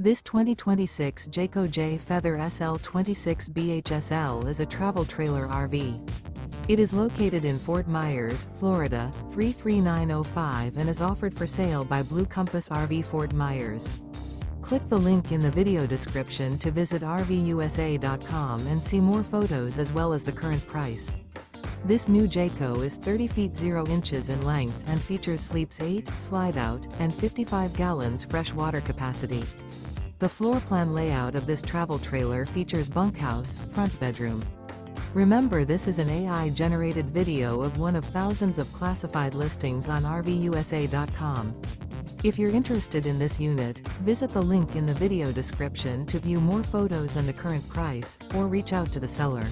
This 2026 Jayco Jay Feather SL 26 BHSL is a travel trailer RV. It is located in Fort Myers, Florida, 33905 and is offered for sale by Blue Compass RV Fort Myers. Click the link in the video description to visit RVUSA.com and see more photos as well as the current price. This new Jayco is 30 feet 0 inches in length and features sleeps 8, slide out, and 55 gallons fresh water capacity. The floor plan layout of this travel trailer features bunkhouse, front bedroom. Remember, this is an AI-generated video of one of thousands of classified listings on RVUSA.com. If you're interested in this unit, visit the link in the video description to view more photos and the current price, or reach out to the seller.